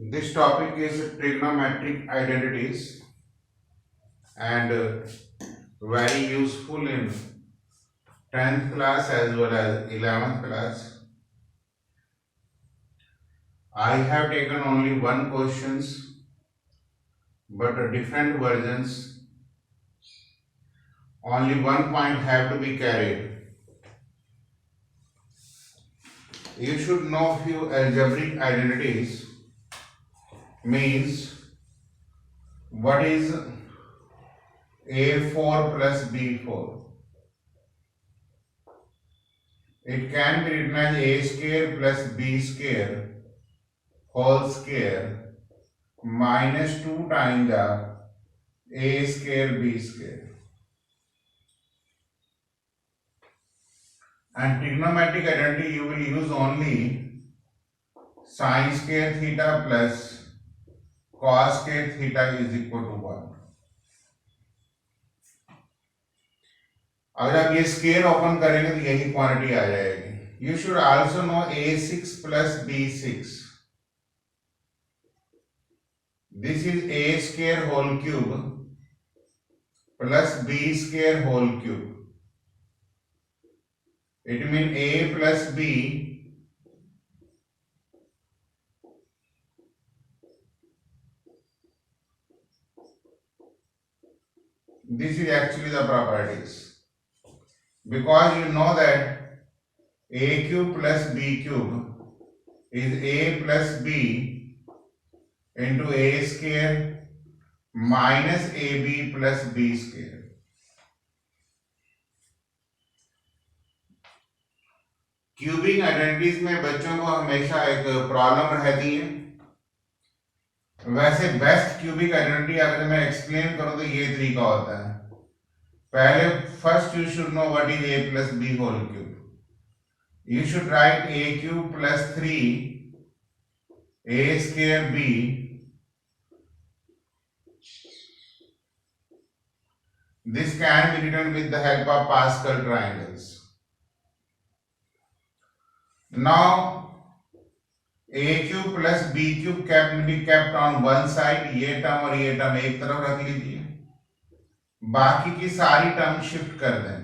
This topic is trigonometric identities and very useful in 10th class as well as 11th class. I have taken only one questions but different versions. Only one point have to be carried. You should know few algebraic identities means what is A4 plus B4. It can be written as A square plus B square whole square minus 2 times the A square B square. And trigonometric identity you will use only sin square theta plus cos square theta is equal to 1. अगर आप ये square open करेंगे तो यही quantity आ जाएगी. You should also know A6 plus B6. This is A square whole cube plus B square whole cube. It means A plus B this is actually the properties, because you know that A cube plus B cube is A plus B into A square minus AB plus B square. Cubic identities में बच्चों को हमेशा एक problem रहती है. वैसे best cubic identity अगर मैं एक्सप्लेन करूं तो ये तरीका होता है. पहले first you should know what is A plus B whole cube. You should write A cube plus 3 A square B this can be written with the help of Pascal triangles. Now A cube plus B cube can be kept on one side. ये term और ये term एक तरफ रख लीजिए, बाकी की सारी टर्म शिफ्ट कर दें.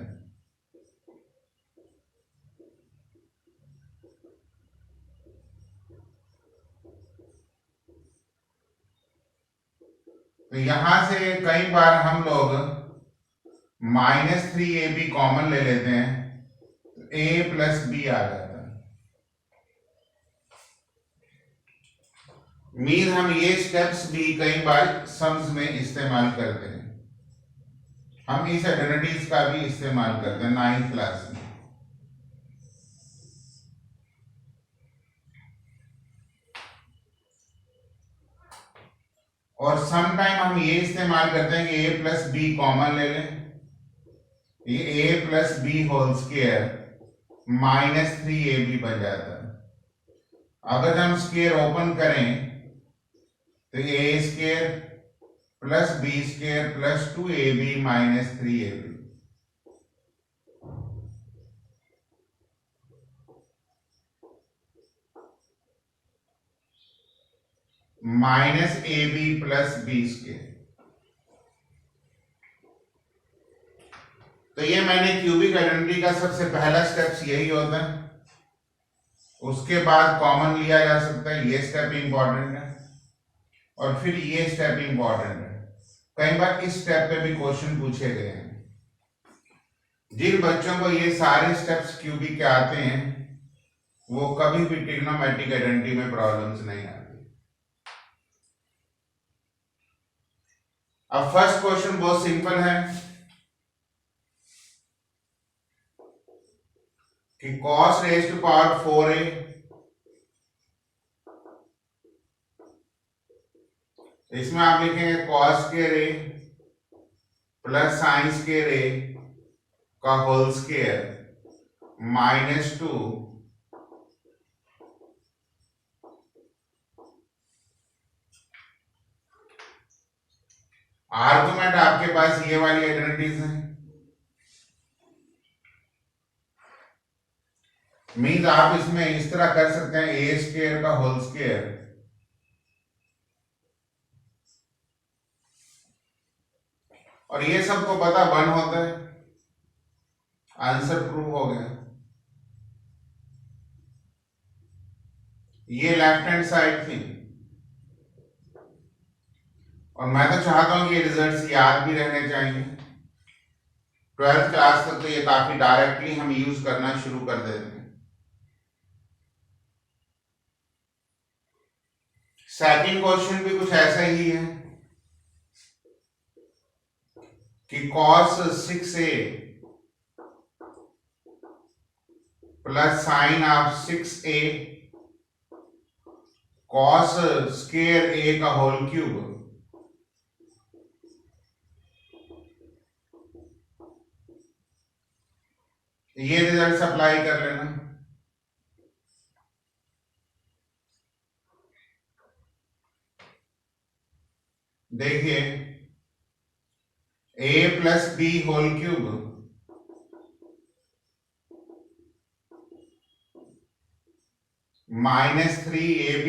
तो यहां से कई बार हम लोग -3AB कॉमन ले लेते हैं तो A प्लस B आ जाता है. मीन हम ये स्टेप्स भी कई बार सम्स में इस्तेमाल करते हैं. हम इस आइडेंटिटीज का भी इस्तेमाल करते हैं 9th क्लास में. और सम टाइम हम ये इस्तेमाल करते हैं कि A प्लस B कॉमन ले लें. ये A plus B whole square -3AB बन जाता है. अगर हम स्क्वायर ओपन करें तो A square plus B square plus 2AB minus 3AB. Minus AB plus B square. तो ये मैंने क्यूबिक आइडेंटिटी का सबसे पहला स्टेप्स यही होता है. उसके बाद कॉमन लिया जा सकता है, ये स्टेप इंपॉर्टेंट है, और फिर ये स्टेप इंपॉर्टेंट है. कई बार इस स्टेप पे भी क्वेश्चन पूछे गए हैं. जिन बच्चों को ये सारे स्टेप्स क्यूबिक के आते हैं वो कभी भी ट्रिग्नोमेट्रिक आइडेंटिटी में प्रॉब्लम्स नहीं आती. अब फर्स्ट क्वेश्चन बहुत सिंपल है कि cos raise to power 4a इसमें आप लिखेंगे cos square a plus sin square a का होल स्क्वायर -2 आर्गुमेंट. आपके पास ये वाली आइडेंटिटीज हैं. मीन्स आप इसमें इस तरह कर सकते हैं A स्क्वायर का होल स्क्वायर और ये सबको पता 1 होता है, आंसर प्रूव हो गया। ये लेफ्ट हैंड साइड थी, और मैं तो चाहता हूं कि ये रिजल्ट्स याद भी रहने चाहिए। 12th क्लास तक तो ये काफी डायरेक्टली हम यूज करना शुरू कर देते हैं। सेकंड क्वेश्चन भी कुछ ऐसा ही है कि cos 6a plus sine of 6a cos square a का होल क्यूब ये रिजल्ट अप्लाई कर लेना। देखिए a plus b whole cube -3ab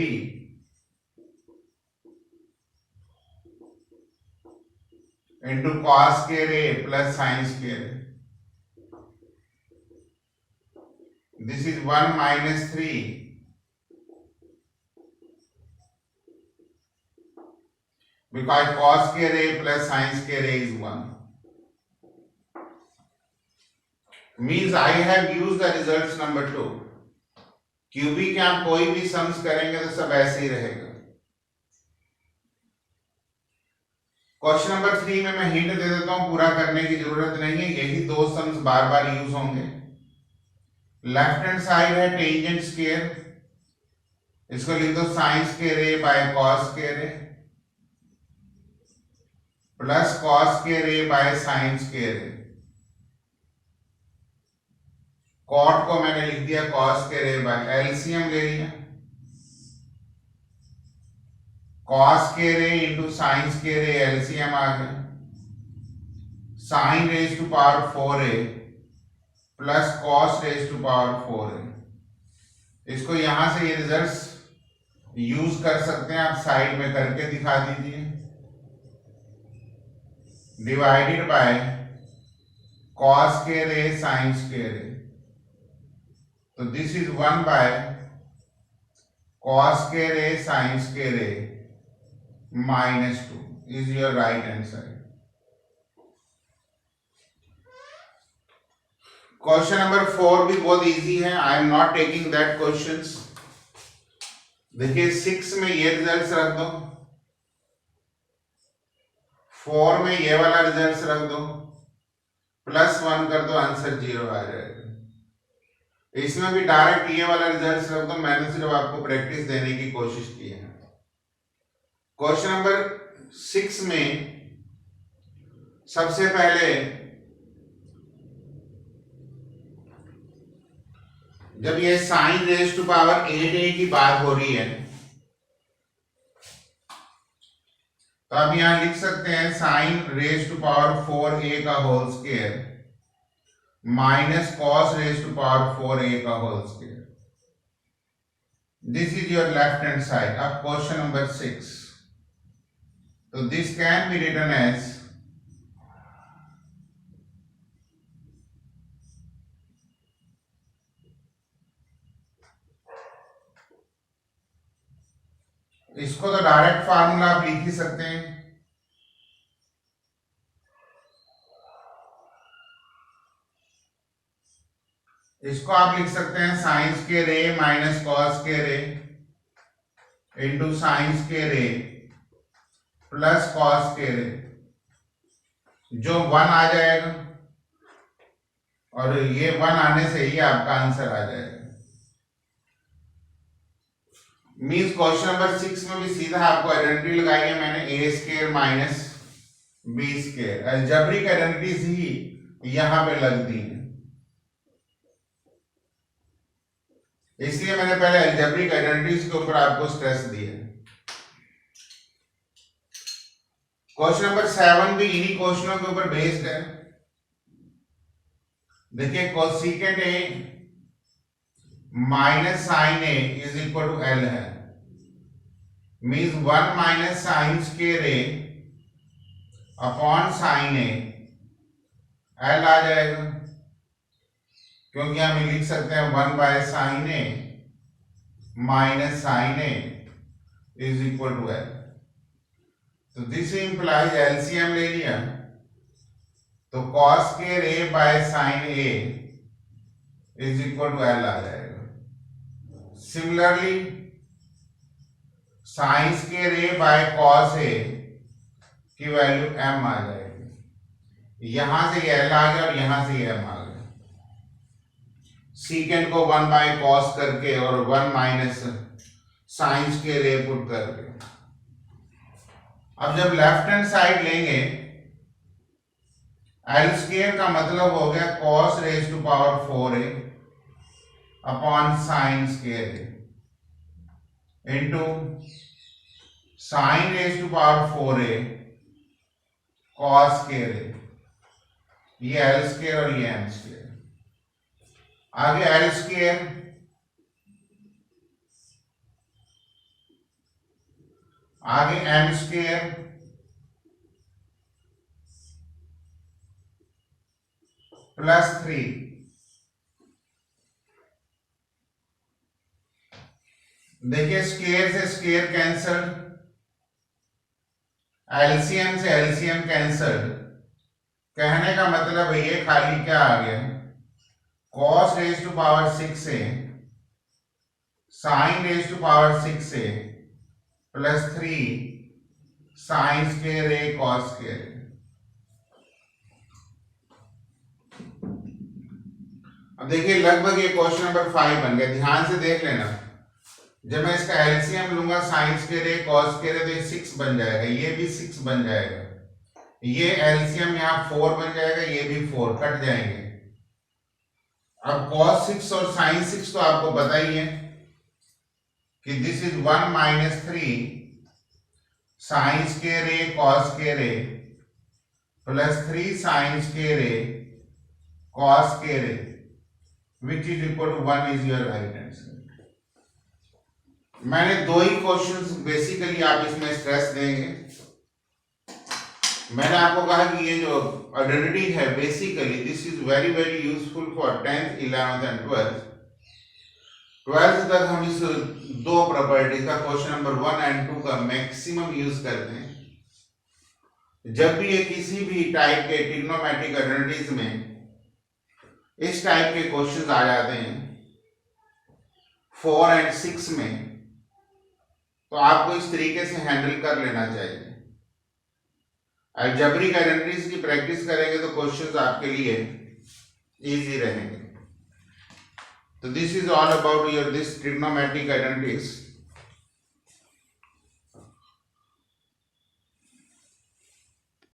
into cos square a plus sine square a। This is 1 minus 3 because cos square a plus sin square a is 1. Means I have used the results number 2. QB के आप कोई भी sums करेंगे तो सब ऐसे ही रहेगा। Question number 3 में मैं हिंट दे देता हूं, पूरा करने की जरूरत नहीं है, यही 2 सम्स बार बार यूज होंगे। लेफ्ट हैंड साइड है टेंजेंट स्क्वायर, इसको लिख दो sine square a by cos square a plus cos square a by sine square a। Cot को मैंने लिख दिया cos square a by, LCM ले लिया, cos square a into sine square a, LCM आ गया, sine raise to power 4a plus cos raise to power 4a। इसको यहां से ये रिजल्ट्स यूज कर सकते हैं, आप साइड में करके दिखा दीजिए। Divided by cos square a sign square a, तो this is 1 bye cos square a sign square a -2 is your right hand side. Question number 4 भी बहुत इजी है, I am not taking that questions. देखिए 6 में ये results रख दो, 4 में ये वाला रिजल्ट्स रख दो, +1 कर दो, आंसर 0 आ जाएगा। इसमें भी डायरेक्ट ये वाला रिजल्ट्स रख दो, मैंने सिर्फ आपको प्रैक्टिस देने की कोशिश की है। क्वेश्चन नंबर 6 में सबसे पहले जब ये sign raise to power 8a की बात हो रही है तो आप यहां लिख सकते हैं sign raise to power 4a का whole square minus cos raise to power 4a का whole square. This is your left hand side of question number 6। तो this can be written as इसको तो डायरेक्ट फार्मूला आप लिख ही सकते हैं, इसको आप लिख सकते हैं sign square a minus cos square a into sine square a plus cos square a, जो 1 आ जाएगा, और ये 1 आने से ही आपका आंसर आ जाएगा। मीन्स क्वेश्चन नंबर 6 में भी सीधा आपको आइडेंटिटी लगाई है मैंने, a square minus b square, algebraic identities ही यहां पे लग दी है, इसलिए मैंने पहले अलजेब्रिक आइडेंटिटीज के ऊपर आपको स्ट्रेस दिया। क्वेश्चन नंबर 7 भी इन्हीं क्वेश्चनों के ऊपर बेस्ड है। देखिए cosecant a minus sine a is equal to l है, means 1 minus sine square a upon sine A L आ जाएगा, क्योंकि हम लिख सकते हैं 1 by sine A minus sine A is equal to L. तो दिस इंप्लाइज एलसीएम ले लिया तो cos square A by sine A is equal to L आ जाएगा। Similarly sine square A by cos A की वैल्यू m आ जाएगी। यहां से एल आ गया और यहां से m आ गया। सीकेंड को 1 बाय कॉस करके और 1 minus sine square A put करके। अब जब लेफ्ट हैंड साइड लेंगे एल स्क्वायर का मतलब हो गया cos raise to power 4a upon sine square A into sine raise to power 4a cos square A. ये एल स्क्वायर और ये एम स्क्वायर। आगे एल स्क्वायर आगे एम स्क्वायर प्लस 3 देखिए स्क्वायर से स्क्वायर कैंसल, एलसीएम से LCM cancel. कहने का मतलब है ये खाली क्या आ गया cos raise to power 6a sin raise to power 6a plus 3 sine square A cos square A. अब देखिए लगभग ये क्वेश्चन नंबर 5 बन गया। ध्यान से देख लेना, जब मैं इसका एलसीएम लूंगा sign square A cos square ए तो ये 6 बन जाएगा, ये भी 6 बन जाएगा, ये एलसीएम यहाँ 4 बन जाएगा, ये भी 4 कट जाएंगे। अब cos 6 और sin 6 तो आपको पता ही है कि this is 1 minus 3 sine square A cos square A plus 3 sine square A cos square A which is equal to 1 is your right answer. मैंने दो ही क्वेश्चंस बेसिकली आप इसमें स्ट्रेस देंगे। मैंने आपको कहा कि ये जो आइडेंटिटी है basically this is very very useful for 10th 11th and 12th तक हम इस दो प्रॉपर्टीज का क्वेश्चन नंबर 1 एंड 2 का मैक्सिमम यूज करते हैं। जब भी ये किसी भी टाइप के ट्रिग्नोमेट्रिक आइडेंटिटीज में इस टाइप के क्वेश्चंस आ जाते हैं 4 एंड 6 में, तो आपको इस तरीके से हैंडल कर लेना चाहिए। अलजेब्रिक आइडेंटिटीज की प्रैक्टिस करेंगे तो क्वेश्चंस आपके लिए इजी रहेंगे। तो this is all about your this trigonometric identities.